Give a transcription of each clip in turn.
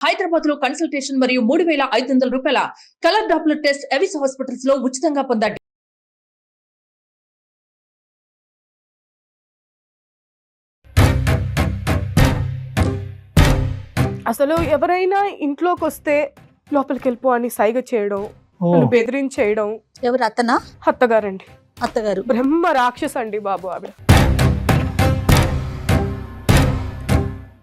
హైదరాబాద్ లో కన్సల్టేషన్ మరియు 3,500 రూపాయల colour Doppler test Avis hospitals లో ఉచితంగా పొందండి. అసలు ఎవరైనా ఇంట్లోకి వస్తే లోపలికి వెళ్ళిపో అని సైగ చేయడం, బెదిరించేయడం. ఎవరు? అత్తనా? అత్తగారండి. అత్తగారు బ్రహ్మ రాక్షస అండి బాబు ఆవిడ.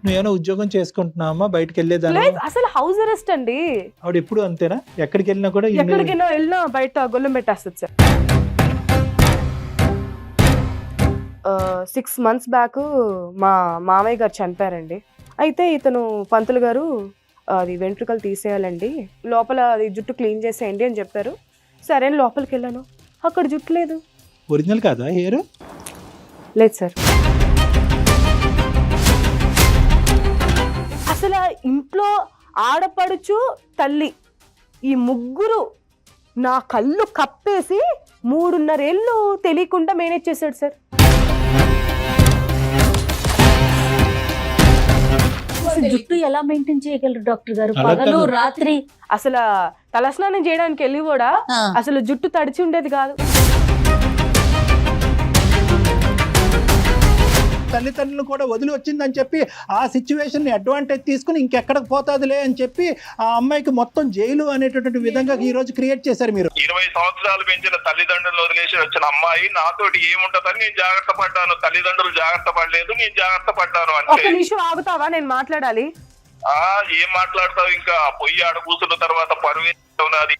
నువ్వేమైనా ఉద్యోగం చేసుకుంటున్నావా? బయటకు వెళ్ళేదాన్ని? అసలు హౌస్ అరెస్ట్ అండి. ఆవిడ ఎప్పుడు అంతేనా? ఎక్కడికి వెళ్ళినా కూడా ఎక్కడికైనా వెళ్ళినా బయట గొల్లం పెట్టేస్తుంది సార్. 6 months బ్యాక్ మా మామయ్య గారు చనిపోయారండి. అయితే ఇతను పంతులు గారు అది వెంట్రుకలు తీసేయాలండి, లోపల అది జుట్టు క్లీన్ చేసేయండి అని చెప్పారు. సరే అని లోపలికి వెళ్ళాను, అక్కడ జుట్టు లేదు. ఒరిజినల్ కాదా హెయిర్? లేదు సార్. అసలు ఇంట్లో ఆడపడుచు, తల్లి, ఈ ముగ్గురు నా కళ్ళు కప్పేసి 3.5 ఏళ్ళు తెలియకుండా మేనేజ్ చేశాడు సార్. జుట్టు ఎలా మెయింటైన్ చేయగలరు డాక్టర్ గారు? పగలు రాత్రి అసలు తలస్నానం చేయడానికి వెళ్ళి కూడా అసలు జుట్టు తడిచి ఉండేది కాదు. తల్లిదండ్రులు కూడా వదిలి వచ్చిందని చెప్పి ఆ సిచ్యువేషన్ ని అడ్వాంటేజ్ తీసుకుని ఇంకెక్కడికి పోతాదిలే అని చెప్పి ఆ అమ్మాయికి మొత్తం జైలు అనేటటువంటి విధంగా ఈ రోజు క్రియేట్ చేశారు. మీరు 20 సంవత్సరాలు పెంచిన తల్లిదండ్రులు వదిలేసి వచ్చిన అమ్మాయి నాతోటి ఏముంటదని నేను జాగ్రత్త పడ్డాను. తల్లిదండ్రులు జాగ్రత్త పడలేదు, నేను జాగ్రత్త పడ్డాను. ఒక నిమిషం ఆగుతావా? నేను మాట్లాడాలి. ఏం మాట్లాడతావు? ఇంకా పొయ్యి ఆడ కూర్చున్న తర్వాత పరువు ఉన్నది.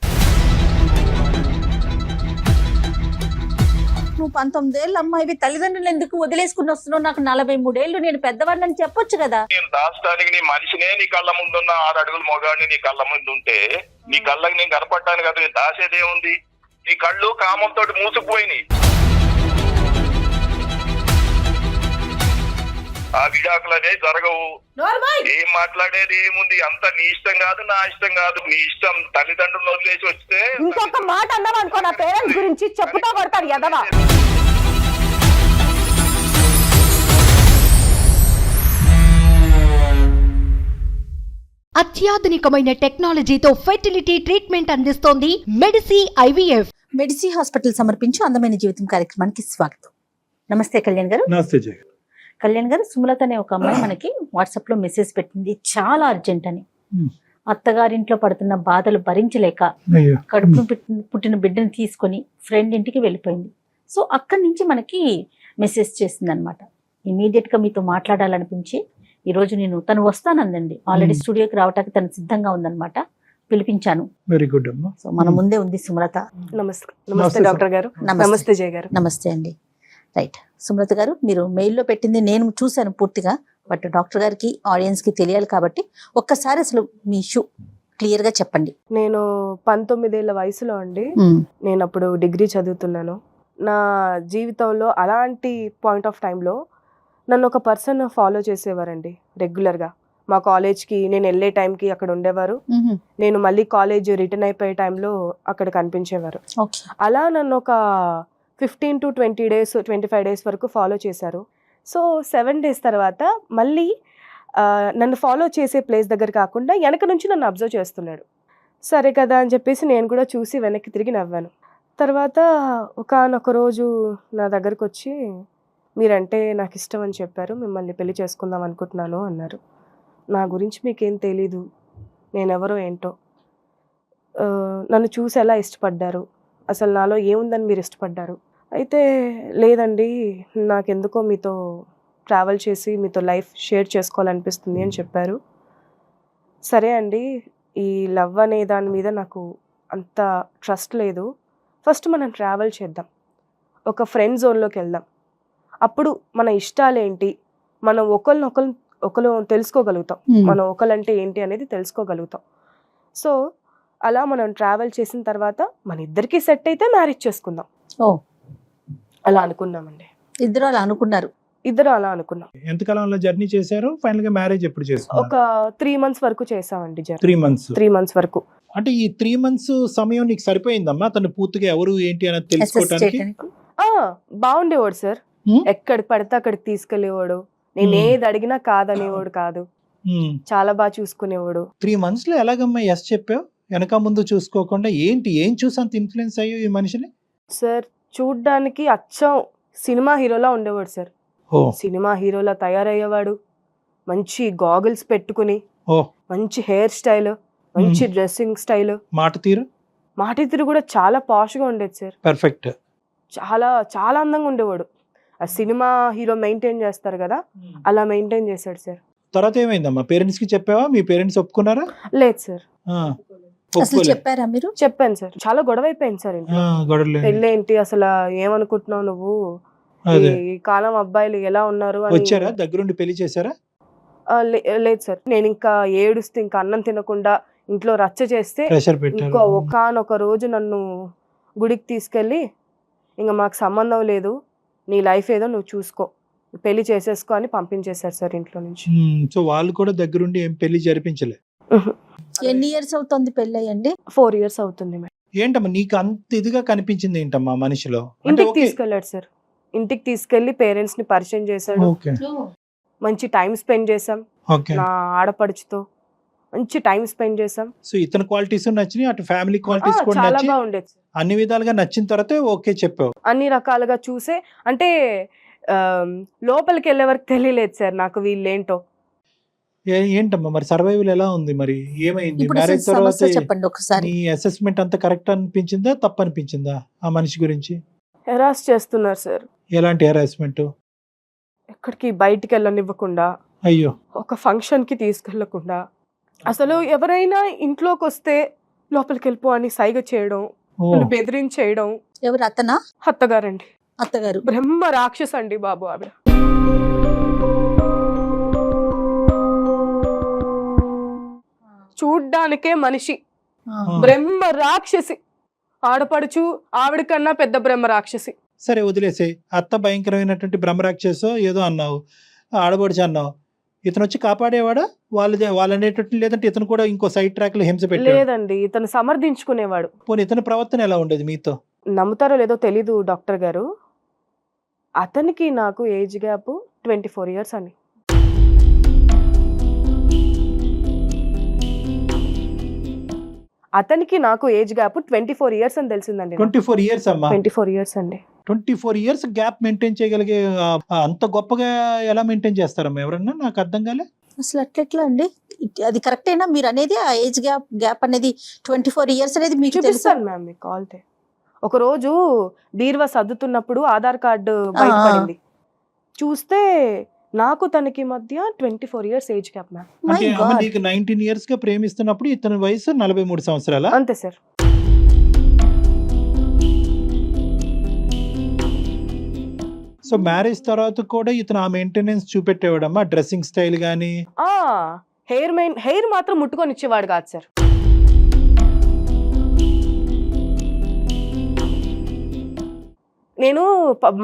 నువ్వు 19 ఏళ్ళ అమ్మాయివి, తల్లిదండ్రులు ఎందుకు వదిలేసుకుని వస్తున్నావు? నాకు 43 ఏళ్ళు, నేను పెద్దవాడిని అని చెప్పొచ్చు కదా. నేను దాచడానికి నీ మనిషినే నీ కళ్ళ ముందున్న 6 అడుగుల మొగాడిని నీ కళ్ళ ముందు ఉంటే నీ కళ్ళకి నేను కనపడ్డాను కదా. నేను దాచేదేముంది? నీ కళ్ళు కామంతో మూసుకుపోయినాయి. ఆ విడాకులనే జరగవు. ఏం మాట్లాడేది ఏముంది? అంత నీ ఇష్టం కాదు, నా ఇష్టం కాదు, నీ ఇష్టం. తల్లిదండ్రులు వదిలేసి వస్తే ఇంకొక మాట అన్నావు అనుకో నా పేరెంట్స్ గురించి చెప్పుతా కొడతారు ఎదవా. అత్యాధునికమైన టెక్నాలజీతో ఫెర్టిలిటీ ట్రీట్మెంట్ అందిస్తోంది మెడిసి IVF. మెడిసి హాస్పిటల్ సమర్పించు అందమైన జీవితం కార్యక్రమానికి స్వాగతం. నమస్తే కళ్యాణ్ గారు. నమస్తే జయ. కళ్యాణ్ గారు, సుమలత అనే ఒక అమ్మాయి మనకి వాట్సాప్ లో మెసేజ్ పెట్టింది, చాలా అర్జెంట్ అని. అత్తగారింట్లో పడుతున్న బాధలు భరించలేక కడుపును పుట్టిన బిడ్డను తీసుకొని ఫ్రెండ్ ఇంటికి వెళ్ళిపోయింది. సో అక్కడి నుంచి మనకి మెసేజ్ చేసింది అనమాట. ఇమీడియట్ గా మీతో మాట్లాడాలనిపించి ఈ రోజు నేను తను వస్తానందండి, ఆల్రెడీ స్టూడియోకి రావటానికి తను సిద్ధంగా ఉందన్నమాట. పిలిపించాను. వెరీ గుడ్ అమ్మా. సో మన ముందే ఉంది సుమలత. నమస్తే డాక్టర్ గారు. నమస్తే జయ గారు. నమస్తే అండి. రైట్ సుమలత గారు, మీరు మెయిల్లో పెట్టింది నేను చూశాను పూర్తిగా, బట్ డాక్టర్ గారికి ఆడియన్స్ కి తెలియాలి కాబట్టి ఒక్కసారి అసలు మీ ఇష్యూ క్లియర్ గా చెప్పండి. నేను 19 ఏళ్ల వయసులో అండి, నేను అప్పుడు డిగ్రీ చదువుతున్నాను. నా జీవితంలో అలాంటి పాయింట్ ఆఫ్ టైంలో నన్ను ఒక పర్సన్ ఫాలో చేసేవారండి రెగ్యులర్గా. మా కాలేజ్కి నేను వెళ్ళే టైంకి అక్కడ ఉండేవారు, నేను మళ్ళీ కాలేజ్ రిటర్న్ అయిపోయే టైంలో అక్కడ కనిపించేవారు. అలా నన్ను ఒక 15 to 20 days 25 days వరకు ఫాలో చేశారు. సో 7 days తర్వాత మళ్ళీ నన్ను ఫాలో చేసే ప్లేస్ దగ్గర కాకుండా వెనక నుంచి నన్ను అబ్జర్వ్ చేస్తున్నాడు. సరే కదా అని చెప్పేసి నేను కూడా చూసి వెనక్కి తిరిగి నవ్వాను. తర్వాత ఒకానొక రోజు నా దగ్గరకు వచ్చి, మీరంటే నాకు ఇష్టం అని చెప్పారు, మిమ్మల్ని పెళ్లి చేసుకుందాం అనుకుంటున్నాను అన్నారు. నా గురించి మీకేం తెలీదు, నేనెవరో ఏంటో, నన్ను చూసి ఎలా ఇష్టపడ్డారు, అసలు నాలో ఏముందని మీరు ఇష్టపడ్డారు? అయితే లేదండి, నాకెందుకో మీతో ట్రావెల్ చేసి మీతో లైఫ్ షేర్ చేసుకోవాలనిపిస్తుంది అని చెప్పారు. సరే అండి, ఈ లవ్ అనే దాని మీద నాకు అంత ట్రస్ట్ లేదు, ఫస్ట్ మనం ట్రావెల్ చేద్దాం, ఒక ఫ్రెండ్ జోన్లోకి వెళ్దాం, అప్పుడు మన ఇష్టాలేంటి, మనం ఒకరు తెలుసుకోగలుగుతాం, మనం ఒకరంటే ఏంటి అనేది తెలుసుకోగలుగుతాం. సో అలా మనం ట్రావెల్ చేసిన తర్వాత మన ఇద్దరికి సెట్ అయితే మ్యారేజ్ చేసుకుందాం. అలా అనుకున్నామండి. ఇద్దరు అలా అనుకున్నారు? ఇద్దరు అలా అనుకున్నాం. ఎంతకాలంలో జర్నీ చేశారు? ఫైనల్ గా మ్యారేజ్ ఎప్పుడు చేశారు? ఒక 3 months వరకు చేసామండి. 3 months వరకు. అంటే ఈ 3 months సమయం నీకు సరిపోయిందమ్మా తను పూర్తిగా ఎవరు ఏంటి అనేది తెలుసుకోవడానికి? బాగుండేవాడు సార్, ఎక్కడికి పడితే అక్కడికి తీసుకెళ్లేవాడు, నేను ఏది అడిగినా కాదనేవాడు కాదు. చాలా బాగా చూసుకునేవాడు. 3 months లో ఎలాగమ్మా ఎస్ చెప్పావు? వెనక ముందు చూసుకోకుండా ఏం చూసి అంత ఇన్ఫ్లుయెన్స్ అయ్యో ఈ మనిషిని? సార్ చూడ్డానికి అచ్చం సినిమా హీరోలా ఉండేవాడు సార్. ఓ సినిమా హీరోలా తయారయ్యేవాడు. మంచి గాగుల్స్ పెట్టుకుని, ఓ మంచి హెయిర్ స్టైల్, మంచి డ్రెస్సింగ్ స్టైల్, మాట తీరు కూడా చాలా పాష్గా ఉండేది సార్. పర్ఫెక్ట్. చాలా చాలా అందంగా ఉండేవాడు. ఆ సినిమా హీరో మెయింటైన్ చేస్తారు కదా, అలా మెయింటైన్ చేశాడు సార్. తర్వాత ఏమైందమ్మా? పేరెంట్స్ కి చెప్పావా? మీ పేరెంట్స్ ఒప్పుకున్నారా? లేదు సార్. అసలు చెప్పారా మీరు? చెప్పాను సార్. చాలా గొడవ అయిపోయింది సార్ ఇంట్లో. పెళ్ళేంటి అసలు, ఏమనుకుంటున్నావు నువ్వు, ఈ కాలం అబ్బాయిలు ఎలా ఉన్నారు అని. వచ్చారా దగ్గరుండి పెళ్లి చేశారా? లేదు సార్. నేను ఇంకా ఏడుస్తే, ఇంకా అన్నం తినకుండా ఇంట్లో రచ్చ చేస్తే, ఇంకో ఒకానొక రోజు నన్ను గుడికి తీసుకెళ్ళి, ఇంకా మాకు సంబంధం లేదు, నీ లైఫ్ ఏదో నువ్వు చూసుకో, పెళ్లి చేసేసుకో అని పంపించేశారు సార్ ఇంట్లో నుంచి. సో వాళ్ళు కూడా దగ్గరుండి ఏం పెళ్లి జరిపించలే? ఎన్ని ఇయర్స్ అవుతుంది పెళ్ళయ్యండి? 4 years అవుతుంది మేడం. ఏంటమ్మా నీకు అంత ఇదిగా కనిపించింది ఏంటమ్మా మనిషిలో? ఇంటికి తీసుకెళ్ళాడు సార్. ఇంటికి తీసుకెళ్లి పేరెంట్స్ ని పరిచయం చేశాడు. మంచి టైం స్పెండ్ చేసాం. నా ఆడపడుచుతో మంచి టైం స్పెండ్ చేసాం. సో ఇతని క్వాలిటీస్ నచ్చినాయి, అటు ఫ్యామిలీ క్వాలిటీస్ కూడా చాలా నచ్చి బాగుండేది. అన్ని విధాలుగా నచ్చిన తర్వాత ఓకే చెప్పావు. అన్ని రకాలుగా చూసే, అంటే లోపలికి వెళ్ళే వరకు తెలియలేదు సార్ నాకు వీళ్ళేంటో. ఏంటమ్మా మరి సర్వైవల్ ఎలా ఉంది? మరి ఏమైంది ఇప్పుడు మ్యారేజ్ అసలు తర్వాత? సమస్య చెప్పండి ఒకసారి. నీ అసెస్మెంట్ అంతా కరెక్ట్ అనిపించిందా, తప్పు అనిపించిందా ఆ మనిషి గురించి? హెరాస్ చేస్తున్నారు సార్. ఎలాంటి హెరాస్మెంట్? ఎక్కడికి బయటికి వెళ్ళనివ్వకుండా, అయ్యో, ఒక ఫంక్షన్ కి తీసుకెళ్లకుండా, అసలు ఎవరైనా ఇంట్లోకి వస్తే లోపలికి వెళ్ళిపో అని సైగ చేయడం, బెదిరించేయడం. ఎవరు? అతనా? అత్తగారండి. అత్తగారు బ్రహ్మ రాక్షస అండి బాబు ఆవిడ. చూడ్డానికే మనిషి, బ్రహ్మ రాక్షసి. ఆడపడుచు ఆవిడ కన్నా పెద్ద బ్రహ్మ రాక్షసి. సరే వదిలేసే. అత్త భయంకరమైనటువంటి బ్రహ్మరాక్షసో ఏదో అన్నావు, ఆడబడిచి అన్నావు. ఇతను వచ్చి కాపాడేవాడా వాళ్ళు అనేటట్టు, లేదంటే ఇతను కూడా ఇంకో సైడ్ ట్రాక్ లో హింస పెట్టాడు? లేదండి, ఇతను సమర్థించుకునేవాడు. పోనీ ఇతని ప్రవర్తన ఎలా ఉండేది మీతో? నమ్ముతారో లేదో తెలీదు డాక్టర్ గారు, అతనికి నాకు ఏజ్ గ్యాప్ 24 years అండి. అతనికి నాకు ఏజ్ గ్యాప్ 24 years అని తెలిసిందండి. 24 years అమ్మా? 24 years అండి. 24 years గ్యాప్ మెయింటైన్ చేయగలిగే అంత గొప్పగా ఎలా మెయింటైన్ చేస్తారమ్మా ఎవరన్నా? నాకు అర్థం కాలే అసలు. అట్లెట్లా అండి? అది కరెక్ట్ అయినా మీరు అనేది? ఆ ఏజ్ గ్యాప్ అనేది 24 years అనేది మీకు చూపిస్తాను మ్యామ్ మీకు కాల్తే. ఒక రోజు బీర్వా సర్దుతున్నప్పుడు ఆధార్ కార్డు బయటపడింది. చూస్తే నాకు తనకి మధ్య 24 years ఏజ్ గ్యాప్ మ్యామ్. అంటే నీకు 19 years గా ప్రేమిస్తున్నప్పుడు ఇతని వయసు 43 సంవత్సరాలా? అంతే సార్. సో మ్యారేజ్ తర్వాత కూడా ఇతను ఆ మెయింటెనెన్స్ చూపెట్టేవాడమ్మా? డ్రెస్సింగ్ స్టైల్ గానీ? హెయిర్ మాత్రం ముట్టుకొని ఇచ్చేవాడు కాదు సార్. నేను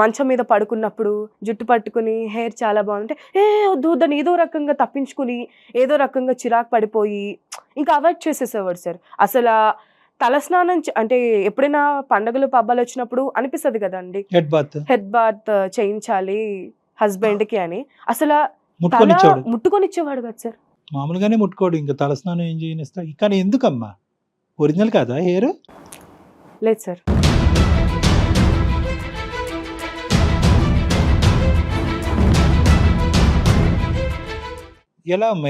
మంచం మీద పడుకున్నప్పుడు జుట్టు పట్టుకుని హెయిర్ చాలా బాగుంటే వద్దు దాన్ని ఏదో రకంగా తప్పించుకుని, ఏదో రకంగా చిరాకు పడిపోయి ఇంకా అవాయిడ్ చేసేసేవాడు సార్. అసలు తలస్నానం అంటే ఎప్పుడైనా పండుగలు పబ్బాలు వచ్చినప్పుడు అనిపిస్తుంది కదండి, హెడ్ బాత్ చేయించాలి హస్బెండ్ కి అని. అసలు ముట్టుకొని ఇచ్చేవాడు కదా సార్. మామూలుగానే ముట్టుకోడు, ఇంకా తలస్నానం ఏం చేయనిస్తా. కానీ ఎందుకమ్మా? ఒరిజినల్ కాదా హెయిర్? లేదు సార్.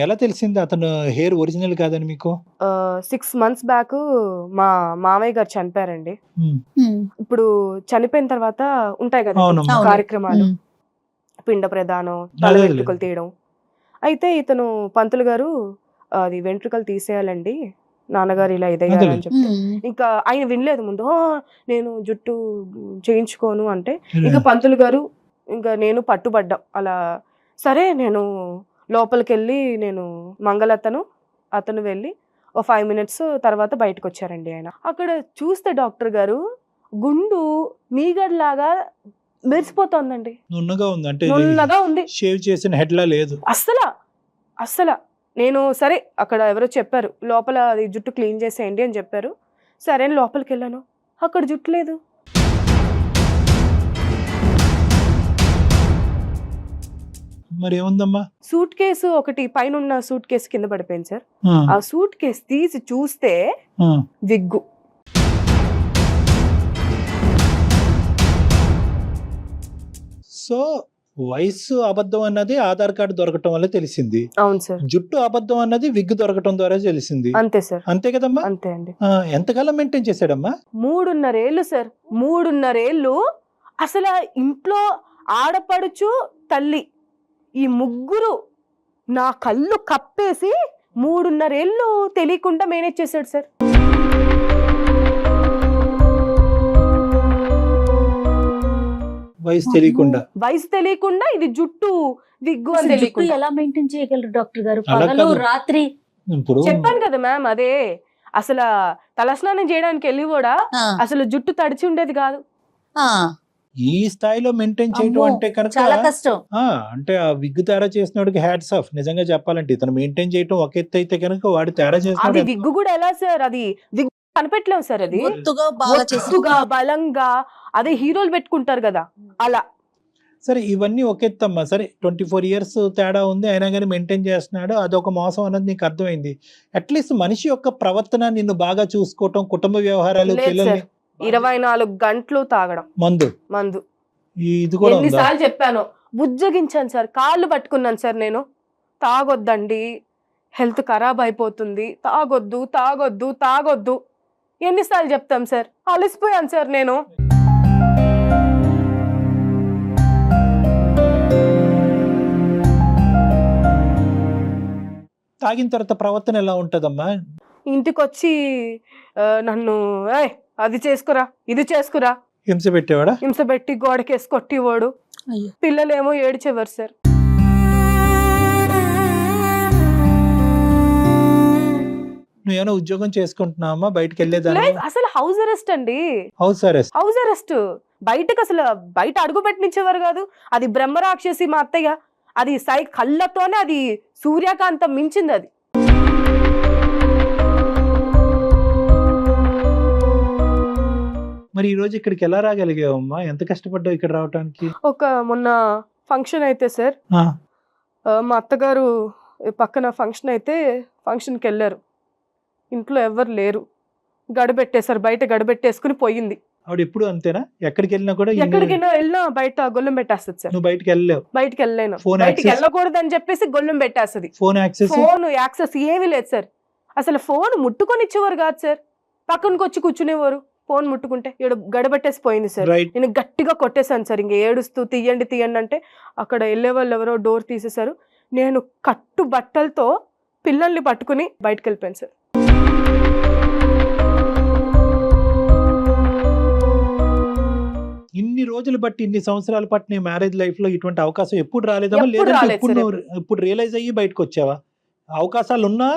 ఎలా తెలిసింది అతను హెయిర్ ఒరిజినల్ కాదని మీకు? 6 months బ్యాక్ మా మామయ్య గారు చనిపోయారండి. ఇప్పుడు చనిపోయిన తర్వాత ఉంటాయి కదా కార్యక్రమాలు, పిండ ప్రదానం, తల వెంట్రుకలు తీయడం. అయితే ఇతను పంతులు గారు అది వెంట్రుకలు తీసేయాలండి నాన్నగారు ఇలా ఇదయ్యారని చెప్తే, ఇంకా ఆయన వినలేదు ముందు. నేను జుట్టు చేయించుకోను అంటే ఇంకా పంతులు గారు ఇంకా నేను పట్టుబడ్డాం అలా. సరే నేను లోపలికి వెళ్ళి, నేను అతను వెళ్ళి ఓ 5 minutes తర్వాత బయటకు వచ్చారండి ఆయన. అక్కడ చూస్తే డాక్టర్ గారు గుండు మీగడ్లాగా మెరిసిపోతుందండి. నున్నగా ఉంది. షేవ్ చేసిన హెడ్ లా లేదు అస్సలు. నేను సరే అక్కడ ఎవరో చెప్పారు లోపల అది జుట్టు క్లీన్ చేసేయండి అని చెప్పారు. సరే లోపలికి వెళ్ళాను, అక్కడ జుట్టు లేదు. మరి ఏముందమ్మా? సూట్ కేసు ఒకటి పైన ఉన్న సూట్ కేసు కింద పడిపోయింది సార్. ఆ, ఆ సూట్ కేసు తీసి చూస్తే ఆ. విగ్గు. సో వయసు అబద్ధం అన్నది ఆధార్ కార్డు దొరకటం వల్ల తెలిసింది, అవును సార్, జుట్టు అబద్ధం అన్నది విగ్ దొరకటం ద్వారా తెలిసింది. అంతే సార్, అంతే కదమ్మా? అంతే అండి. ఎంతకాలం మెయింటైన్ చేశాడమ్మా? 3.5 ఏళ్ళు సార్, 3.5 ఏళ్ళు. అసలు ఆ ఇంట్లో ఆడపడుచు తల్లి ఈ ముగ్గురు నా కళ్ళు కప్పేసి 3.5 ఏళ్ళు తెలియకుండా మేనేజ్ చేశాడు సార్. వయసు తెలియకుండా. వయసు తెలియకుండా ఇది జుట్టు విగ్గు అని అసలు జుట్టు తెలియకుండా. ఎలా మెయింటైన్ చేయగలరు డాక్టర్ గారు? అలా పగలు కాదు. రాత్రి ఇప్పుడు చెప్పాను కదా మ్యామ్, అదే అసలు తలస్నానం చేయడానికి వెళ్ళి కూడా అసలు జుట్టు తడిచి ఉండేది కాదు. ఈ స్థాయిలో మెయింటైన్ చేయడం అమ్మో, అంటే కనుక చాలా కష్టం. అంటే ఆ విగ్ తయారు చేసినోడికి హ్యాట్స్ ఆఫ్. నిజంగా చెప్పాలంటే ఇతను మెయింటైన్ చేయడం ఒక ఎత్తు అయితే కనుక వాడు తయారు అది చేసిన విగ్గు కూడా ఎలా సార్, అది విగ్గు కనిపెట్టలేము సార్. అది ఒత్తుగా బాగా చేసి ఒత్తుగా బలంగా అదే హీరోలు పెట్టుకుంటారు కదా అలా. సరే ఇవన్నీ ఒక ఎత్తమ్మా. సరే 24 years తేడా ఉంది అయినా కానీ మెయింటైన్ చేస్తున్నాడు, అదొక మోసం అన్నది నీకు అర్థమైంది. అట్లీస్ట్ మనిషి యొక్క ప్రవర్తన నిన్ను బాగా చూసుకోవటం, కుటుంబ వ్యవహారాలు, లేదు పిల్లల్ని, సార్, 24 గంటలు తాగడం మందు, మందు. ఇది కూడా ఉందా? ఎన్నిసార్లు చెప్పాను, బుజ్జగించాను సార్, కాళ్ళు పట్టుకున్నాను సార్ నేను. తాగొద్దండి, హెల్త్ ఖరాబ్ అయిపోతుంది, తాగొద్దు తాగొద్దు తాగొద్దు. ఎన్నిసార్లు చెప్తాం సార్, అలసిపోయాను సార్ నేను. తాగిన తర్వాత ప్రవర్తన ఎలా ఉంటదమ్మా? ఇంటికి వచ్చి నన్ను ఏయ్ అది చేసుకురా ఇది చేసుకురా హింస పెట్టేవాడా? హింస పెట్టి గోడకేసి కొట్టివాడు. అయ్యో. పిల్లలేమో ఏడ్చేవారు సార్. నువ్వేమైనా ఉద్యోగం చేసుకుంటున్నావమ్మా? బయటకు వెళ్ళేదాన్ని? లేదు, అసలు హౌస్ అరెస్ట్ అండి, హౌస్ అరెస్ట్. House arrest. బయటకు అసలు బయట అడుగు పెట్టించేవారు కాదు. అది బ్రహ్మరాక్షసి మా అత్తయ్య, అది కళ్ళతోనే అది సూర్యకాంతం మించింది అది. మరి ఈ రోజు ఇక్కడికి ఎలా రాగలిగావమ్మా? ఎంత కష్టపడ్డావు ఇక్కడ రావడానికి? ఒక మొన్న ఫంక్షన్ అయితే సార్, ఆ, మా అత్తగారు పక్కన ఫంక్షన్ అయితే ఫంక్షన్కి వెళ్ళారు. ఇంట్లో ఎవ్వరు లేరు, గడబెట్టేశారు, బయట గడబెట్టేసుకుని పోయింది. ఆవిడ ఎప్పుడు అంతేనా? ఎక్కడికి వెళ్ళినా కూడా ఎక్కడికైనా వెళ్ళినా బయట గొల్లం పెట్టేస్తుంది సార్. నువ్వు బయటకు వెళ్ళలేవు? బయటికి వెళ్ళలేను, Phone బయటికి access? వెళ్ళకూడదు అని చెప్పేసి గొల్లం పెట్టేస్తుంది. Phone access? ఫోన్ యాక్సెస్ ఏమీ లేదు సార్. అసలు ఫోన్ ముట్టుకొని ఇచ్చేవారు కాదు సార్, పక్కనకి వచ్చి కూర్చునేవారు. ఫోన్ ముట్టుకుంటే ఏడు గడబెట్టేసి పోయింది సార్. రైట్. నేను గట్టిగా కొట్టేశాను సార్, ఇంక ఏడుస్తూ తీయండి తీయండి అంటే అక్కడ వెళ్ళే వాళ్ళు ఎవరో డోర్ తీసేశారు. నేను కట్టు బట్టలతో పిల్లల్ని పట్టుకుని బయటకు వెళ్ళిపోయాను సార్. ఇన్ని రోజులు బట్టి, ఇన్ని సంవత్సరాల పాటు నీ మ్యారేజ్ లైఫ్ లో ఇటువంటి అవకాశం ఎప్పుడు రాలేదమ్మా? ఎప్పుడు లేదంటే రాలేదు ఇప్పుడు సార్, నువ్వు ఇప్పుడు రియలైజ్ అయ్యి బయటకు వచ్చావా? అవకాశాలు ఉన్నా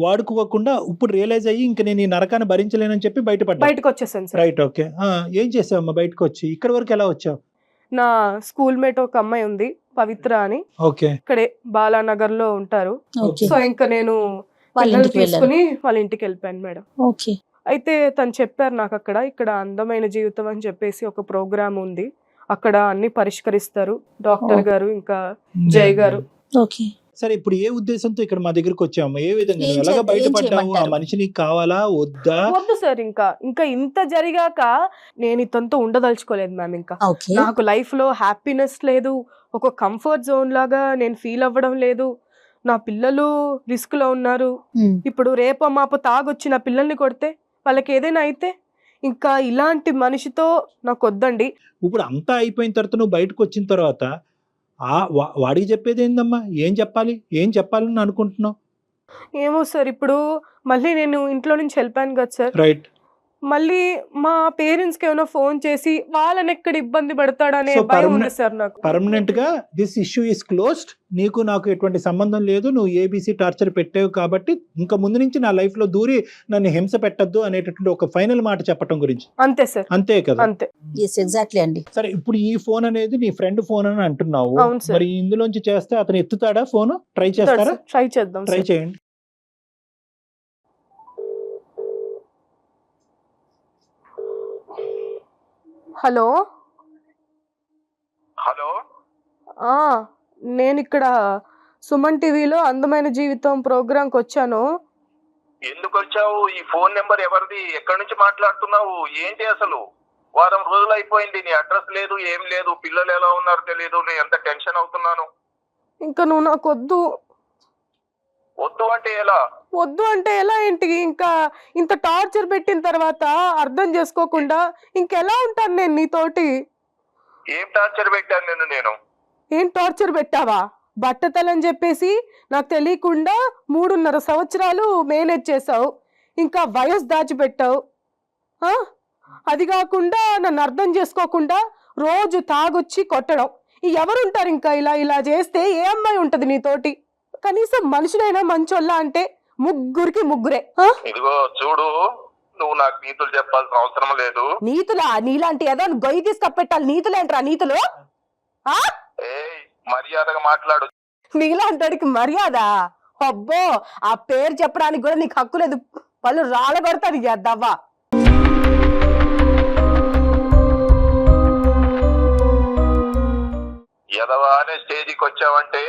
వాడుకోకుండా ఇప్పుడు రియలైజ్ అయ్యి ఇంక నేను ఈ నరకాన్ని భరించలేనని చెప్పి బయటపడ్డా. బయటకు వచ్చేసాను సార్. Right, okay. ఏం చేసావమ్మా బయటకు వచ్చి? ఇక్కడ వరకు ఎలా వచ్చావు? నా స్కూల్ మేట్ ఒక అమ్మాయి ఉంది, పవిత్ర అని, ఓకే. ఇక్కడే బాలానగర్ లో ఉంటారు. ఓకే. సో ఇంకా నేను వాళ్ళ పిల్లల్ని ఇంటికి వెళ్ళారు. తీసుకుని వాళ్ళ ఇంటికి వెళ్ళిపోయాను మేడం. ఓకే. అయితే తను చెప్పారు నాకు ఇక్కడ అందమైన జీవితం అని చెప్పేసి ఒక ప్రోగ్రామ్ ఉంది, అక్కడ అన్ని పరిష్కరిస్తారు డాక్టర్ గారు ఇంకా జయ్ గారు. ఓకే. సరే ఇప్పుడు ఏ ఉద్దేశంతో ఇక్కడ మా దగ్గరికి వచ్చావమ్మా? ఏ విధంగా ఏం నువ్వు ఎలాగ ఏం బయటపడ్డావు? ఆ చేయమంటారు? మనిషి నీకు కావాలా వద్దా? వద్దు సార్, ఇంకా ఇంత జరిగాక నేను ఇతనితో ఉండదలుచుకోలేదు మ్యామ్. ఇంకా ఓకే. నాకు లైఫ్ లో హ్యాపీనెస్ లేదు, ఒక కంఫర్ట్ జోన్ లాగా నేను ఫీల్ అవ్వడం లేదు. నా పిల్లలు రిస్క్ లో ఉన్నారు. ఉమ్. ఇప్పుడు రేపో మాపో తాగొచ్చి నా పిల్లల్ని కొడితే, వాళ్ళకి ఏదైనా అయితే, ఇంకా ఇలాంటి మనిషితో నాకు వద్దండి. ఇప్పుడు అంతా అయిపోయిన తర్వాత నువ్వు బయటకు వచ్చిన తర్వాత వాడికి చెప్పేది ఏందమ్మా? ఏం చెప్పాలని అనుకుంటున్నావు? ఏమో సార్, ఇప్పుడు మళ్ళీ నేను ఇంట్లో నుంచి వెళ్ళిపోయాను కదా సార్. రైట్. మళ్ళీ మా పేరెంట్స్ కి ఏమైనా ఫోన్ చేసి వాళ్ళని ఎక్కడ ఇబ్బంది పెడతాడనే So, భయం ఉంది సార్ నాకు. పర్మనెంట్ గా దిస్ ఇష్యూ ఇస్ క్లోజ్డ్. నీకు నాకు ఎటువంటి సంబంధం లేదు, నువ్వు ఏబీసీ టార్చర్ పెట్టావు కాబట్టి ఇంకా ముందు నుంచి నా లైఫ్ లో దూరి నన్ను హింస పెట్టద్దు అనేటటువంటి ఒక ఫైనల్ మాట చెప్పటం గురించి. అంతే సార్, అంతే కదా? అంతే. ఎస్, ఎగ్జాక్ట్లీ అండి. సరే ఇప్పుడు ఈ ఫోన్ అనేది నీ ఫ్రెండ్ ఫోన్ అని అంటున్నావు. అవును సార్. మరి ఇందులోంచి చేస్తే అతను ఎత్తుతాడా ఫోన్? ట్రై చేస్తారా? ట్రై చేద్దాం ట్రై సార్. చేయండి. హలో. హలో. నేను ఇక్కడ సుమన్ టీవీలో అందమైన జీవితం ప్రోగ్రాంకి వచ్చాను. ఎందుకు వచ్చావు? ఈ ఫోన్ నెంబర్ ఎవరిది? ఎక్కడి నుంచి మాట్లాడుతున్నావు? ఏంటి అసలు? వారం రోజులు అయిపోయింది, నీ అడ్రస్ లేదు, ఏం లేదు, పిల్లలు ఎలా ఉన్నారో తెలియదు, నేను ఎంత టెన్షన్ అవుతున్నాను. ఇంకా నువ్వు నాకు వద్దు. వద్దు అంటే ఎలా? వద్దు అంటే ఎలా ఏంటి? ఇంకా ఇంత టార్చర్ పెట్టిన తర్వాత అర్థం చేసుకోకుండా ఇంకెలా ఉంటాను నేను నీతోటి? ఏం టార్చర్ పెట్టాను నేను? ఏం టార్చర్ పెట్టావా? బట్టతలని చెప్పేసి నాకు తెలియకుండా 3.5 సంవత్సరాలు మేనేజ్ చేసావు, ఇంకా వయసు దాచిపెట్టావు. అది కాకుండా నన్ను అర్థం చేసుకోకుండా రోజు తాగొచ్చి కొట్టడం. ఎవరుంటారు ఇంకా? ఇలా చేస్తే ఏ అమ్మాయి ఉంటది నీతోటి? కనీసం మనుషులైనా మంచోళ్ళ అంటే ముగ్గురికి ముగ్గురే. ఇదిగో చూడు, నువ్వు నాకు నీతులు చెప్పాల్సిన అవసరం లేదు. నీతులా? నీలాంటి ఏదో గొయ్యి తీసుకప్పెట్టాలి. నీతులేంట్రా నీతులు? మర్యాదగా మాట్లాడు. నీలాంటికి మర్యాద? అబ్బో, ఆ పేరు చెప్పడానికి కూడా నీకు హక్కు లేదు. వాళ్ళు రాళ్ళగొడతారు దవ్వా. ఎదవా అనే స్టేజికి వచ్చావంటే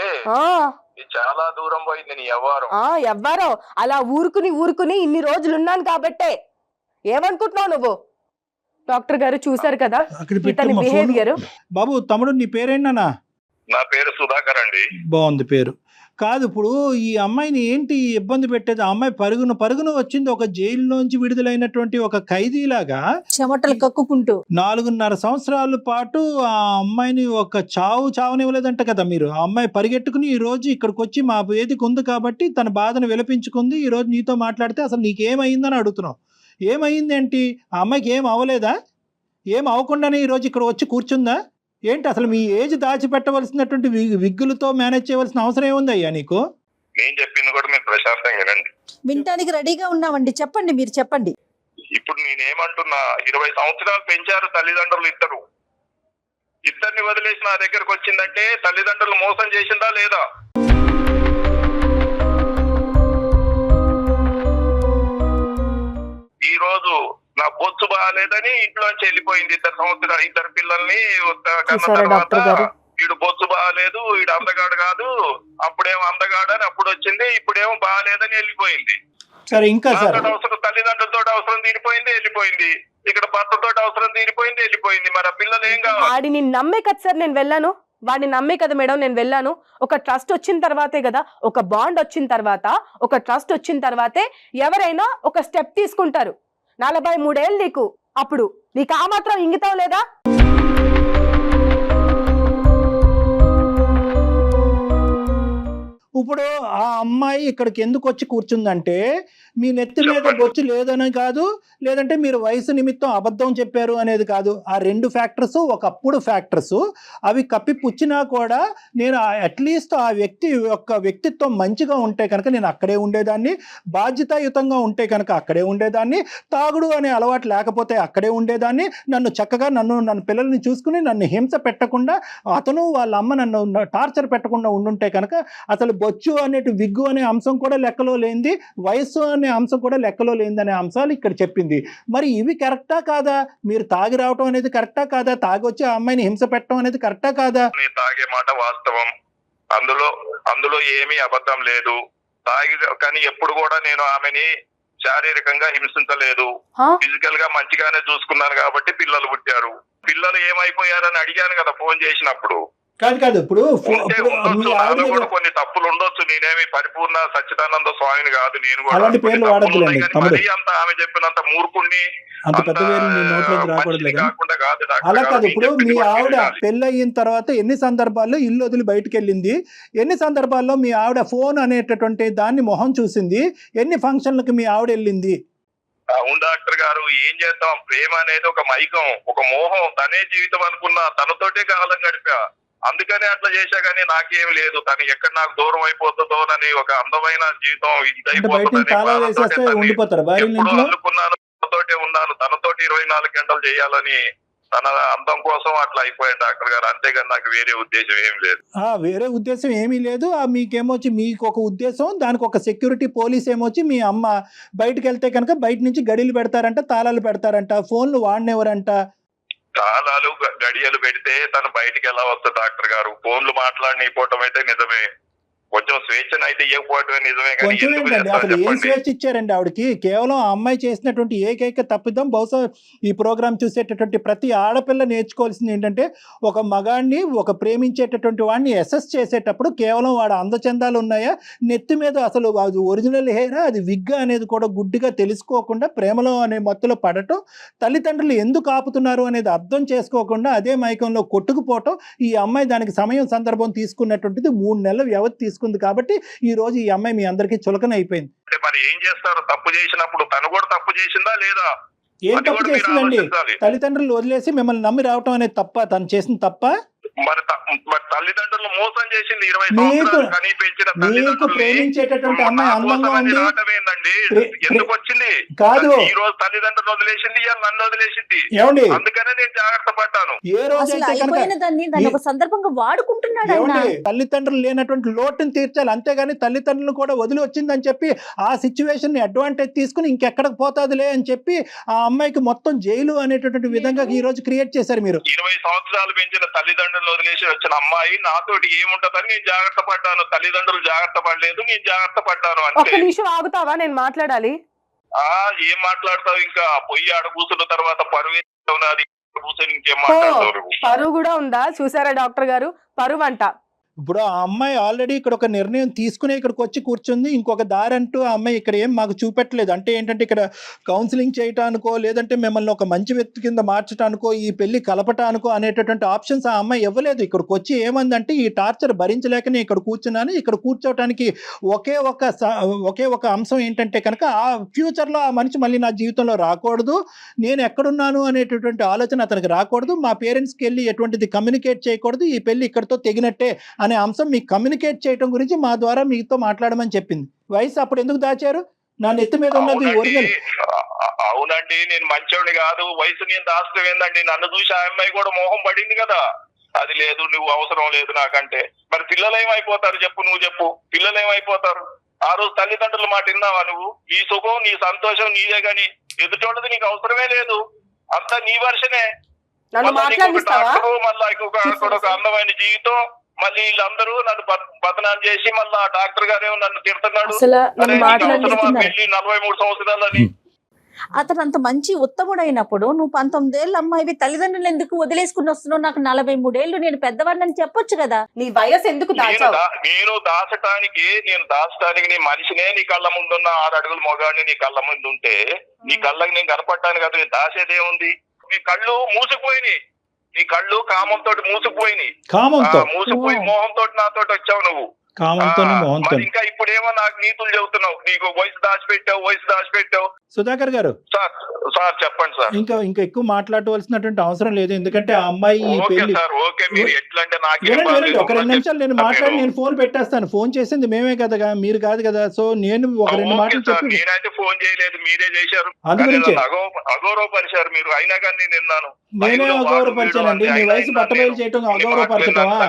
చాలా దూరం పోయింది నీ వ్యవహారం. ఎవ్వరో అలా ఊరుకుని ఇన్ని రోజులు ఉన్నాను కాబట్టే. ఏమనుకుంటున్నావు నువ్వు? డాక్టర్ గారు చూసారు కదా ఇతని బిహేవియర్. బాబు తమ్ముడు నీ పేరేంటన్నా? నా పేరు సుధాకర్ అండి. బాగుంది పేరు. కాదు, ఇప్పుడు ఈ అమ్మాయిని ఏంటి ఇబ్బంది పెట్టేది? ఆ అమ్మాయి పరుగున వచ్చింది ఒక జైల్లోంచి విడుదలైనటువంటి ఒక ఖైదీలాగా చెమటలు కక్కుకుంటూ 4.5 సంవత్సరాల పాటు ఆ అమ్మాయిని ఒక చావనివ్వలేదంట కదా మీరు. ఆ అమ్మాయి పరిగెట్టుకుని ఈ రోజు ఇక్కడికి వచ్చి మా వేదిక ఉంది కాబట్టి తన బాధను విలపించుకుంది. ఈ రోజు నీతో మాట్లాడితే అసలు నీకేమైందని అడుగుతున్నావు. ఏమైంది ఏంటి? ఆ అమ్మాయికి ఏం అవ్వలేదా? ఏం అవ్వకుండానే ఈరోజు ఇక్కడ వచ్చి కూర్చుందా ఏంటి? అసలు మీ ఏజ్ దాచిపెట్టవలసినటువంటి విగ్గులతో మేనేజ్ చేయవలసిన అవసరం ఏముంది అయ్యా నీకు? నేను చెప్పింది కూడా మీరు ప్రశాంతంగా వినండి. వినటానికి రెడీగా ఉన్నామండి, చెప్పండి, మీరు చెప్పండి. ఇప్పుడు నేనేమంటున్నా, 20 సంవత్సరాలు పెంచారు తల్లిదండ్రులు ఇద్దరిని వదిలేసి నా దగ్గరకు వచ్చిందంటే తల్లిదండ్రులు మోసం చేసిందా లేదా? ఈ రోజు నా బొచ్చు బాగాలేదని ఇంట్లోంచి వెళ్ళిపోయింది. 2 సంవత్సరాలు 2 పిల్లల్ని కన్న తర్వాత వీడు బొచ్చు బాగాలేదు, వీడు అందగాడు కాదు, అప్పుడేమో అందగాడు అని అప్పుడు వచ్చింది, ఇప్పుడేమో బాగాలేదని వెళ్ళిపోయింది. సరే, ఇంకా అవసరం తల్లిదండ్రులతో అవసరం వెళ్ళిపోయింది, ఇక్కడ భర్తతో అవసరం వెళ్ళిపోయింది. మరి ఆ పిల్లలు ఏం కావాలి? వాడిని నమ్మే కదా సార్ నేను వెళ్ళాను. వాడిని నమ్మే కదా మేడం నేను వెళ్ళాను. ఒక ట్రస్ట్ వచ్చిన తర్వాతే కదా, ఒక బాండ్ వచ్చిన తర్వాత, ఒక ట్రస్ట్ వచ్చిన తర్వాతే ఎవరైనా ఒక స్టెప్ తీసుకుంటారు. 43 ఏళ్ళు నీకు, అప్పుడు నీకు ఆ మాత్రం ఇంగితం లేదా? ఇప్పుడు ఆ అమ్మాయి ఇక్కడికి ఎందుకు వచ్చి కూర్చుందంటే మీ నెత్తి మీద బొచ్చు లేదని కాదు, లేదంటే మీరు వయసు నిమిత్తం అబద్ధం చెప్పారు అనేది కాదు. ఆ 2 ఫ్యాక్టర్స్ ఒకప్పుడు ఫ్యాక్టర్స్. అవి కప్పిపుచ్చినా కూడా నేను అట్లీస్ట్ ఆ వ్యక్తి యొక్క వ్యక్తిత్వం మంచిగా ఉంటే కనుక నేను అక్కడే ఉండేదాన్ని, బాధ్యతాయుతంగా ఉంటే కనుక అక్కడే ఉండేదాన్ని, తాగుడు అనే అలవాటు లేకపోతే అక్కడే ఉండేదాన్ని, నన్ను చక్కగా నన్ను పిల్లల్ని చూసుకుని నన్ను హింస పెట్టకుండా అతను వాళ్ళ అమ్మ నన్ను టార్చర్ పెట్టకుండా ఉండుంటే కనుక అసలు బొచ్చు అనేటి విగ్గు అనే అంశం కూడా లెక్కలో లేనిది, వయస్సు అనే అంశం కూడా లెక్కలో లేనిదనే అంశాలు ఇక్కడ చెప్పింది. మరి ఇవి కరెక్టా కాదా? మీరు తాగి రావటం అనేది కరెక్టా కాదా? తాగొచ్చి ఆ అమ్మాయిని హింస పెట్టడం అనేది కరెక్టా కాదా? తాగే మాట వాస్తవం, అందులో ఏమీ అబద్ధం లేదు. కానీ ఎప్పుడు కూడా నేను ఆమెని శారీరకంగా హింసించలేదు, ఫిజికల్ గా మంచిగానే చూసుకున్నాను కాబట్టి పిల్లలు పుట్టారు. పిల్లలు ఏమైపోయారని అడిగాను కదా ఫోన్ చేసినప్పుడు. కాదు, ఇప్పుడు కొన్ని తప్పులు ఉండొచ్చు. నేనేమి పరిపూర్ణ సచ్చిదానంద స్వామిని కాదు. నేను కూడా ఆమె చెప్పినంత మూర్ఖుణ్ణి అంత పెద్ద కాకుండా కాదు. అలా కాదు. ఇప్పుడు మీ ఆవిడ పెళ్ళయిన తర్వాత ఎన్ని సందర్భాల్లో ఇల్లు వదిలి బయటకు వెళ్ళింది? ఎన్ని సందర్భాల్లో మీ ఆవిడ ఫోన్ అనేటటువంటి దాన్ని మొహం చూసింది? ఎన్ని ఫంక్షన్లకు మీ ఆవిడ వెళ్ళింది? అవును డాక్టర్ గారు, ఏం చేద్దాం? ప్రేమ అనేది ఒక మైకం, ఒక మోహం. తనే జీవితం అనుకున్నా, తనతోటే కాలం గడిపా. అందుకనే అట్లా చేశా, కానీ నాకేం లేదు. తను ఎక్కడ నాకు దూరం అయిపోతుందోనని ఒక అందమైన జీవితం అనుకున్నాను. తనతోటే ఉన్నాను, తనతోటి 24 గంటలు చేయాలని, తన అందం కోసం అట్లా అయిపోయాను డాక్టర్ గారు. అంతేగాని నాకు వేరే ఉద్దేశం ఏం లేదు. వేరే ఉద్దేశం ఏమీ లేదు. మీకేమొచ్చి మీకు ఒక ఉద్దేశం, దానికి ఒక సెక్యూరిటీ పోలీస్ ఏమొచ్చి మీ అమ్మ బయటకు వెళ్తే కనుక బయట నుంచి గడిలు పెడతారంట, తాళాలు పెడతారంట, ఫోన్లు వాడినెవరంట. కాలాలు గడియలు పెడితే తను బయటికి ఎలా వస్తుంది డాక్టర్ గారు? ఫోన్లు మాట్లాడిపోవటం అయితే నిజమే, కొంచెం స్వేచ్ఛను అయితే ఇవ్వకపోవటమే నిజమే, కానీ కొంచెం ఎందుకు ఏంటండి చేస్తారు అసలు ఏం చెప్పండి? స్వేచ్ఛ ఇచ్చారండి ఆవిడకి? కేవలం ఆ అమ్మాయి చేసినటువంటి ఏకైక తప్పిదం బహుశా ఈ ప్రోగ్రామ్ చూసేటటువంటి ప్రతి ఆడపిల్ల నేర్చుకోవాల్సింది ఏంటంటే, ఒక మగాడిని ఒక ప్రేమించేటటువంటి వాడిని అసెస్ చేసేటప్పుడు కేవలం వాడు అందచందాలు ఉన్నాయా, నెత్తి మీద అసలు అది ఒరిజినల్ హెయిరా, అది విగ్గా అనేది కూడా గుడ్డిగా తెలుసుకోకుండా ప్రేమలో అనే మత్తులో పడటం, తల్లిదండ్రులు ఎందుకు ఆపుతున్నారు అనేది అర్థం చేసుకోకుండా అదే మైకంలో కొట్టుకుపోవటం, ఈ అమ్మాయి దానికి సమయం సందర్భం తీసుకున్నటువంటిది 3 నెలల వ్యవధి తీసుకుంది కాబట్టి ఈ రోజు ఈ అమ్మాయి మీ అందరికీ చులకన అయిపోయింది. అంటే మరి ఏం చేస్తారు? తప్పు చేసినప్పుడు తను కూడా తప్పు చేసిందా లేదా? ఏం అది తప్పు కూడా మీరు చేసిందండి? ఆలోచించాలి. తల్లిదండ్రులు వదిలేసి మిమ్మల్ని నమ్మి రావటం అనేది తప్ప? తను చేసిన తప్ప? మరి తల్లిదండ్రులు మోసం చేసింది 20 మీకు- సంవత్సరాలు కని పెంచిన మీకు తల్లిదండ్రుల్ని ప్రేమించేటటువంటి అమ్మాయి నా అందంగా కోసం అని ఉంది. రావటం ఏందండి? ఎందుకు వచ్చింది? కాదు. ఈ రోజు తల్లిదండ్రులు వదిలేసింది, ఇవాళ నన్ను వదిలేసింది. ఏమండి అందుకనే నేను జాగ్రత్త పడ్డాను. ఏ రోజు అసలు అయితే కనుక అయిపోయిన దాన్ని ఒక సందర్భంగా వాడుకుంటున్నాడు ఆయన. ఏమండి తల్లిదండ్రులు లేనటువంటి లోటుని తీర్చాలి, అంతేగాని తల్లిదండ్రులను కూడా వదిలి వచ్చిందని చెప్పి ఆ సిచ్యువేషన్ ని అడ్వాంటేజ్ తీసుకుని ఇంకెక్కడికి పోతాదిలే అని చెప్పి ఆ అమ్మాయికి మొత్తం జైలు అనేటటువంటి విధంగా ఈ రోజు క్రియేట్ చేశారు మీరు. 20 సంవత్సరాలు పెంచిన తల్లిదండ్రులు వదిలేసి వచ్చిన అమ్మాయి నాతోటి ఏముంటదని నేను జాగ్రత్త పడ్డాను. తల్లిదండ్రులు జాగ్రత్త పడలేదు, నేను జాగ్రత్త పడ్డాను ఒక్క అంతే. నిమిషం ఆగుతావా, నేను మాట్లాడాలి. ఏం మాట్లాడతావు? ఇంకా పొయ్యి ఆడ కూర్చున్న తర్వాత పరువు ఉన్నది, కూర్చొని ఇంకేం మాట్లాడతావు నువ్వు? పరువు కూడా ఉందా? చూసారా డాక్టర్ గారు, పరువు అంట. ఇప్పుడు ఆ అమ్మాయి ఆల్రెడీ ఇక్కడ ఒక నిర్ణయం తీసుకుని ఇక్కడికి వచ్చి కూర్చుంది. ఇంకొక దారి అంటూ ఆ అమ్మాయి ఇక్కడ ఏం మాకు చూపెట్టలేదు. అంటే ఏంటంటే ఇక్కడ కౌన్సిలింగ్ చేయటానికో లేదంటే మిమ్మల్ని ఒక మంచి వ్యక్తి కింద మార్చడానికో ఈ పెళ్లి కలపటానికో అనేటటువంటి ఆప్షన్స్ ఆ అమ్మాయి ఇవ్వలేదు. ఇక్కడికి వచ్చి ఏమందంటే ఈ టార్చర్ భరించలేకనే ఇక్కడ కూర్చున్నాను. ఇక్కడ కూర్చోవటానికి ఒకే ఒక అంశం ఏంటంటే కనుక ఆ ఫ్యూచర్లో ఆ మనిషి మళ్ళీ నా జీవితంలో రాకూడదు, నేను ఎక్కడున్నాను అనేటటువంటి ఆలోచన అతనికి రాకూడదు, మా పేరెంట్స్కి వెళ్ళి ఎటువంటిది కమ్యూనికేట్ చేయకూడదు, ఈ పెళ్లి ఇక్కడితో తెగినట్టే అనే అంశం మీకు కమ్యూనికేట్ చేయడం గురించి మా ద్వారా మీతో మాట్లాడమని చెప్పింది. వయసు అప్పుడు ఎందుకు దాచారు? నా నెత్తి మీద ఉన్నది ఒరిజినల్. అవునండి, నేను మంచోడిని కాదు, వయసు నేను దాచడం ఏందండి? నన్ను చూసి ఆ అమ్మాయి కూడా మోహం పడింది కదా. అది లేదు, నువ్వు అవసరం లేదు నాకంటే. మరి పిల్లలు ఏమైపోతారు చెప్పు? నువ్వు చెప్పు, పిల్లలు ఏమైపోతారు? ఆ రోజు తల్లిదండ్రుల మాట విన్నావా నువ్వు? నీ సుఖం నీ సంతోషం నీదే, గాని ఎదుటోళ్ళది నీకు అవసరమే లేదు. అంతా నీ వర్షనే. నన్ను మాట్లాడిస్తావా? మళ్ళీ ఒక అందమైన జీవితం, మళ్ళీ వీళ్ళందరూ నన్ను బదనాం చేసి మళ్ళీ ఆ డాక్టర్ గారేమో నన్ను తిడుతున్నాడు. అసలు అరే, నన్ను నీకు అవసరమా మాట్లాడిస్తున్నారు. పెళ్లి 43 సంవత్సరాలని? అతను అంత మంచి ఉత్తముడైనప్పుడు నువ్వు 19 ఏళ్ళ అమ్మాయివి తల్లిదండ్రులు ఎందుకు వదిలేసుకుని వస్తున్నావు? నాకు 43 ఏళ్ళు, నేను పెద్దవాడిని చెప్పొచ్చు కదా. నీ వయసు ఎందుకు దాచావు? నేను దాచడానికి నీ మనిషినే నీ కళ్ళ ముందున్న 6 అడుగుల మొగాడిని నీ కళ్ళ ముందు ఉంటే నీ కళ్ళకి నేను కనపడ్డాను కదా. నేను దాచేదేముంది? నీ కళ్ళు మూసుకుపోయినాయి, నీ కళ్ళు కామంతో మూసుకుపోయినాయి. మూసుకుపోయి మోహంతో నాతో వచ్చావు నువ్వు. కామంతోనే మోహంతో. మరి ఇంకా ఇప్పుడేమో నాకు నీతులు చెబుతున్నావు, నీకు వయసు దాచిపెట్టావు. సుధాకర్ గారు సార్ చెప్పండి సార్. ఇంకా ఎక్కువ మాట్లాడవలసినటువంటి అవసరం లేదు, ఎందుకంటే ఆ అమ్మాయి ఈ ఓకే పెళ్లి సార్, ఓకే. మీరు ఎట్లా అంటే నాకేం వినండి, బాగాలేదు. ఒక 2 నిమిషాలు నేను మాట్లాడి నేను ఫోన్ పెట్టేస్తాను. ఫోన్ చేసింది మేమే కదా, మీరు కాదు కదా. సో నేను ఒక 2 ఓకే మాటలు సార్, చెప్పి నేనైతే ఫోన్ చేయలేదు, మీరే చేశారు. అందుగురించే అగౌరవపరిచారు మీరు, అయినా కానీ నేను విన్నాను. నేనే అగౌరవపరిచానండి. నీ వయసు బట్టబయలు చేయటం అగౌరవపరచటమా?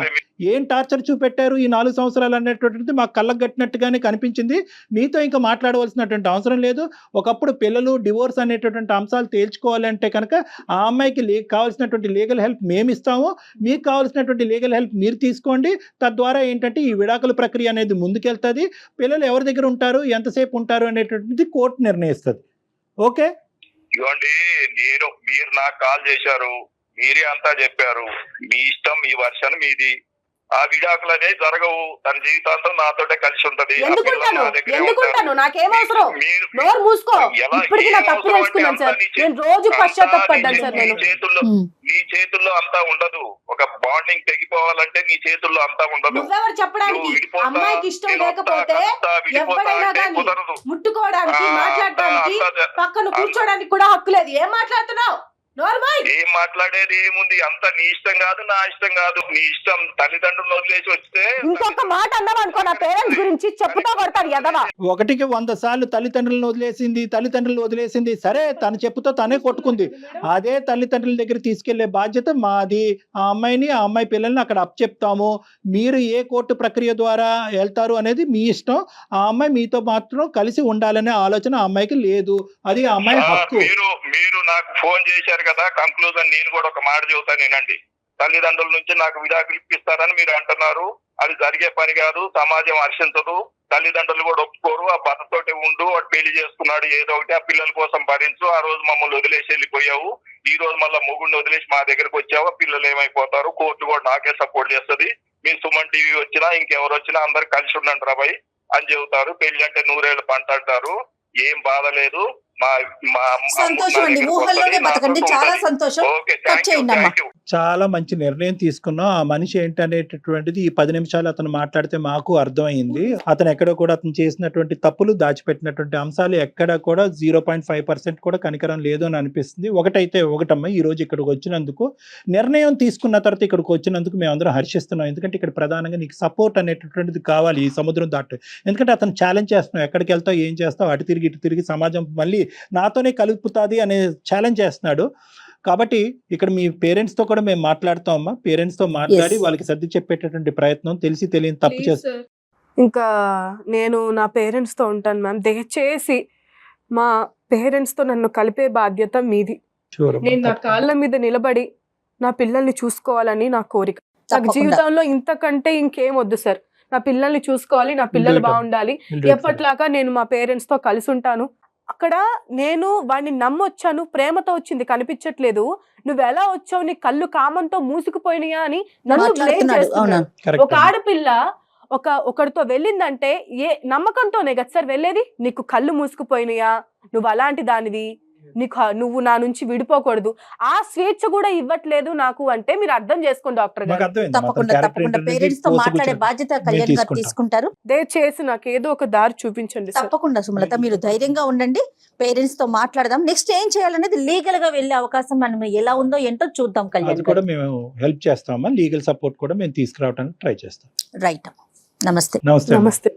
ఏం టార్చర్ చూపెట్టారు ఈ 4 సంవత్సరాలు అనేటువంటిది మాకు కళ్ళకు కట్టినట్టుగానే కనిపించింది. మీతో ఇంకా మాట్లాడవలసినటువంటి అవసరం లేదు. ఒకప్పుడు పిల్లలు డివోర్స్ అనేటటువంటి అంశాలు తేల్చుకోవాలంటే కనుక ఆ అమ్మాయికి కావాల్సినటువంటి లీగల్ హెల్ప్ మేము ఇస్తాము, మీకు కావాల్సినటువంటి లీగల్ హెల్ప్ మీరు తీసుకోండి. తద్వారా ఏంటంటే ఈ విడాకుల ప్రక్రియ అనేది ముందుకెళ్తుంది. పిల్లలు ఎవరి దగ్గర ఉంటారు, ఎంతసేపు ఉంటారు అనేటటువంటిది కోర్టు నిర్ణయిస్తుంది. ఓకే, ఇవ్వండి. మీరు నాకు కాల్ చేశారు, మీరే అంతా చెప్పారు. మీ ఇష్టం, మీ వర్షన్ మీది. ఆ విడాకులు అనేవి జరగవు. తన జీవితాంతం నాతోటే కలిసి ఉంటది. ఎందుకుంటాను? నాకేం అవసరం? నోరు మూసుకో. ఇప్పటికీ నా తప్పు తెలుసుకున్నాను సార్. నేను రోజు పశ్చాత్తాపడ్డాను సార్. నేను నీ చేతుల్లో అంతా ఉండదు. ఒక బాండింగ్ తెగిపోవాలంటే నీ చేతుల్లో అంతా ఉండదు. నువ్వెవరు చెప్పడానికి? అమ్మాయికి ఇష్టం లేకపోతే ఎవరైనా కానీ ముట్టుకోవడానికి, మాట్లాడడానికి, పక్కన కూర్చోడానికి కూడా హక్కు లేదు. ఏం మాట్లాడుతున్నావు? ఏం మాట్లాడేది ఏముంది? అంత నీ ఇష్టం కాదు, నా ఇష్టం కాదు. నీ ఇష్టం. తల్లిదండ్రులు వదిలేసి వస్తే ఇంకొక మాట అన్నావు అనుకో, నా పేరెంట్స్ గురించి చెప్పుతా కొడతారు ఎదవా. 1కి 100 సార్లు తల్లిదండ్రులను వదిలేసింది. సరే, తన చెప్పుతో తనే కొట్టుకుంది. అదే తల్లిదండ్రుల దగ్గర తీసుకెళ్లే బాధ్యత మాది. ఆ అమ్మాయిని, ఆ అమ్మాయి పిల్లల్ని అక్కడ అప్పచెప్తాము. మీరు ఏ కోర్టు ప్రక్రియ ద్వారా వెళ్తారు అనేది మీ ఇష్టం. ఆ అమ్మాయి మీతో మాత్రం కలిసి ఉండాలనే ఆలోచన ఆ అమ్మాయికి లేదు. అది ఆ అమ్మాయి హక్కు. మీరు నాకు ఫోన్ చేశారు చెప్పారు కదా, కంక్లూజన్ నేను కూడా ఒక మాట చెబుతాను వినండి. తల్లిదండ్రుల నుంచి నాకు విడాకులు ఇప్పిస్తారని మీరు అంటున్నారు. అది జరిగే పని కాదు, సమాజం హర్షించదు, తల్లిదండ్రులు కూడా ఒప్పుకోరు. ఆ భర్తతోటి ఉండు, వాడు పెళ్లి చేసుకున్నాడు ఏదో ఒకటి, ఆ పిల్లల కోసం భరించు. ఆ రోజు మమ్మల్ని వదిలేసి వెళ్ళిపోయావు, ఈ రోజు మళ్ళీ మొగుడిని వదిలేసి మా దగ్గరకు వచ్చావు, పిల్లలు ఏమైపోతారు, కోర్టు కూడా నాకే సపోర్ట్ చేస్తుంది, మీ సుమన్ టీవీ వచ్చినా ఇంకెవరు వచ్చినా అందరు కలిసి ఉండండి రాబాయ్ అని చెబుతారు. పెళ్లి అంటే 100 ఏళ్ళ పంట అంటారు. ఏం బాధ లేదు. సంతోషం అండి, ఊహల్లోనే బతకండి. చాలా సంతోషం. కట్ చేయండి అమ్మా. చాలా మంచి నిర్ణయం తీసుకున్నాం. ఆ మనిషి ఏంటనేటటువంటిది ఈ 10 నిమిషాలు అతను మాట్లాడితే మాకు అర్థమైంది. అతను ఎక్కడో కూడా అతను చేసినటువంటి తప్పులు, దాచిపెట్టినటువంటి అంశాలు ఎక్కడ కూడా 0.5% కూడా కనికరం లేదు అని అనిపిస్తుంది. ఒకటమ్మా, ఈ రోజు ఇక్కడికి వచ్చినందుకు, నిర్ణయం తీసుకున్న తర్వాత ఇక్కడికి వచ్చినందుకు మేమందరం హర్షిస్తున్నాం. ఎందుకంటే ఇక్కడ ప్రధానంగా నీకు సపోర్ట్ అనేటటువంటిది కావాలి ఈ సముద్రం దాటు. ఎందుకంటే అతను ఛాలెంజ్ చేస్తున్నావు, ఎక్కడికి వెళ్తావు, ఏం చేస్తావు, అటు తిరిగి ఇటు తిరిగి సమాజం మళ్ళీ నాతోనే కలుపుతుంది అనే ఛాలెంజ్ చేస్తున్నాడు. కాబట్టి ఇక్కడ మీ పేరెంట్స్ తో కూడా మేము మాట్లాడతామమ్మా. పేరెంట్స్ తో మాట్లాడి వాళ్ళకి సర్ది చెప్పేటటువంటి ప్రయత్నం, తెలిసి తెలియని తప్పు చేస్తా. ఇంకా నేను నా పేరెంట్స్ తో ఉంటాను మ్యామ్. దయచేసి మా పేరెంట్స్ తో నన్ను కలిపే బాధ్యత మీది. నేను నా కాళ్ళ మీద నిలబడి నా పిల్లల్ని చూసుకోవాలని నా కోరిక. నాకు జీవితంలో ఇంతకంటే ఇంకేం వద్దు సార్. నా పిల్లల్ని చూసుకోవాలి, నా పిల్లలు బాగుండాలి. ఎప్పట్లాగా నేను మా పేరెంట్స్ తో కలిసి ఉంటాను. అక్కడ నేను వాడిని నమ్మొచ్చాను, ప్రేమతో వచ్చింది కనిపించట్లేదు, నువ్వు ఎలా వచ్చావు, నీ కళ్ళు కామంతో మూసుకుపోయినాయా అని నన్ను బ్లేమ్ చేస్తున్నాడు. ఒక ఆడపిల్ల ఒకరితో వెళ్ళిందంటే ఏ నమ్మకంతోనే కదా సార్ వెళ్ళేది. నీకు కళ్ళు మూసుకుపోయినాయా, నువ్వు అలాంటి దానివి, నువ్వు నా నుంచి విడిపోకూడదు, ఆ స్వేచ్ఛ కూడా ఇవ్వట్లేదు నాకు అంటే మీరు అర్థం చేసుకోండి డాక్టర్ గారు. తప్పకుండా పేరెంట్స్ తో మాట్లాడే బాధ్యత కళ్యాణ్ గారు తీసుకుంటారు. దయచేసి నాకు ఏదో ఒక దారి చూపించండి. తప్పకుండా సుమలత, మీరు ధైర్యంగా ఉండండి, పేరెంట్స్ తో మాట్లాడదాం. నెక్స్ట్ ఏం చేయాలనేది లీగల్ గా వెళ్ళే అవకాశం మనం ఎలా ఉందో ఏంటో చూద్దాం. కళ్యాణ్ కూడా మేము హెల్ప్ చేస్తామా, లీగల్ సపోర్ట్ కూడా మేము తీసుకురావడానికి ట్రై చేస్తాం. రైట్. నమస్తే. నమస్తే.